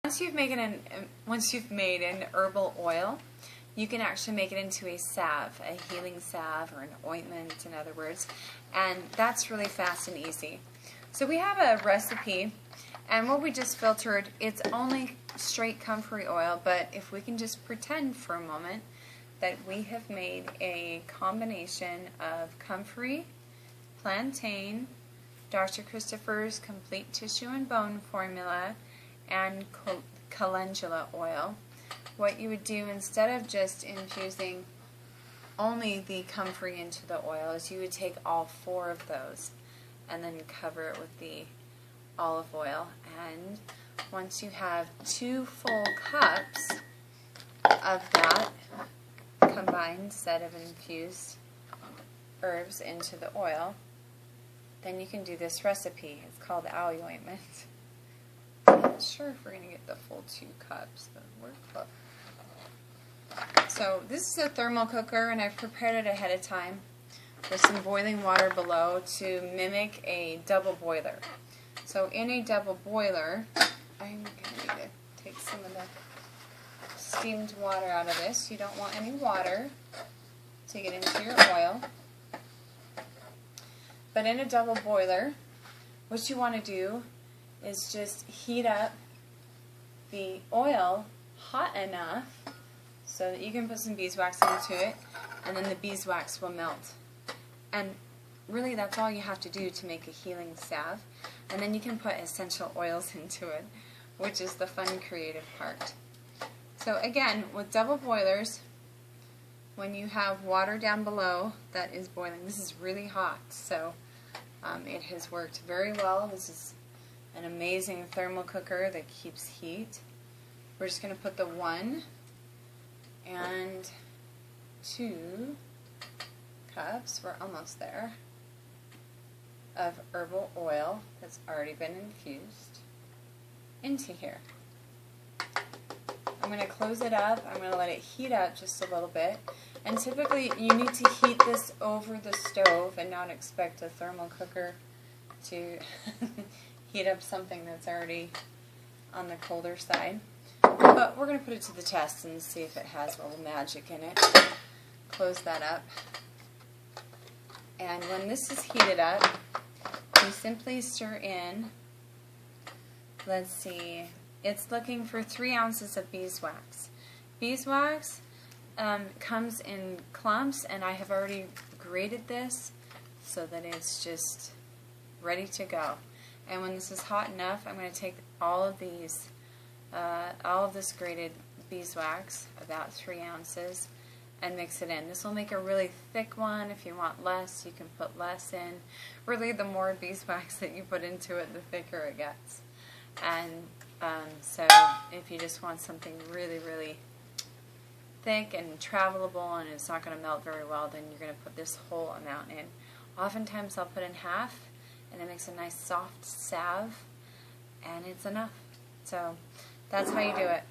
Once you've made an herbal oil, you can actually make it into a salve, a healing salve, or an ointment, in other words, and that's really fast and easy. So we have a recipe, and what we just filtered, it's only straight comfrey oil, but if we can just pretend for a moment that we have made a combination of comfrey, plantain, Dr. Christopher's Complete Tissue and Bone Formula, and calendula oil. What you would do, instead of just infusing only the comfrey into the oil, is you would take all 4 of those and then cover it with the olive oil. And once you have 2 full cups of that combined set of infused herbs into the oil, then you can do this recipe. It's called owie ointment. I'm not sure if we're going to get the full 2 cups, but we're close. So this is a thermal cooker, and I've prepared it ahead of time with some boiling water below to mimic a double boiler. So in a double boiler, I'm going to need to take some of the steamed water out of this. You don't want any water to get into your oil. But in a double boiler, what you want to do is just heat up the oil hot enough so that you can put some beeswax into it, and then the beeswax will melt. And really that's all you have to do to make a healing salve. And then you can put essential oils into it, which is the fun, creative part. So again, with double boilers, when you have water down below that is boiling, this is really hot, so it has worked very well. This is an amazing thermal cooker that keeps heat. We're just going to put the 1 and 2 cups, we're almost there, of herbal oil that's already been infused into here. I'm going to close it up. I'm going to let it heat up just a little bit. And typically you need to heat this over the stove and not expect a thermal cooker to heat up something that's already on the colder side. But we're going to put it to the test and see if it has a little magic in it. Close that up. And when this is heated up, you simply stir in, let's see, it's looking for 3 ounces of beeswax. Beeswax comes in clumps, and I have already grated this so that it's just ready to go. And when this is hot enough, I'm going to take all of these, all of this grated beeswax, about 3 ounces, and mix it in. This will make a really thick one. If you want less, you can put less in. Really, the more beeswax that you put into it, the thicker it gets. And so if you just want something really, really thick and travelable and it's not going to melt very well, then you're going to put this whole amount in. Oftentimes I'll put in half, and it makes a nice soft salve, and it's enough. So that's how you do it.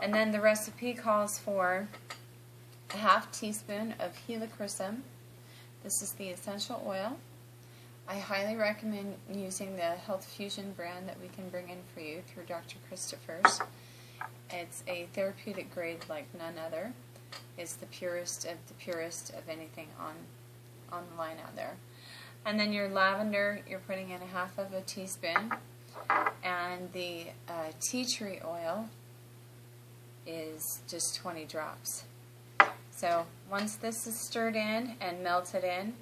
And then the recipe calls for a ½ teaspoon of helichrysum. This is the essential oil. I highly recommend using the Health Fusion brand that we can bring in for you through Dr. Christopher's. It's a therapeutic grade like none other. It's the purest of anything on the line out there. And then your lavender, you're putting in ½ teaspoon. And the tea tree oil is just 20 drops. So once this is stirred in and melted in,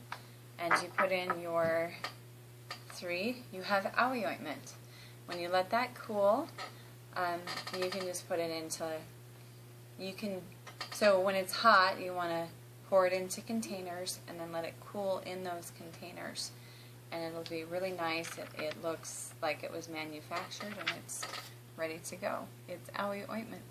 and you put in your 3, you have owie ointment. When you let that cool, you can just put it into, so when it's hot, you want to pour it into containers and then let it cool in those containers. And it'll be really nice. It looks like it was manufactured, and it's ready to go. It's owie ointment.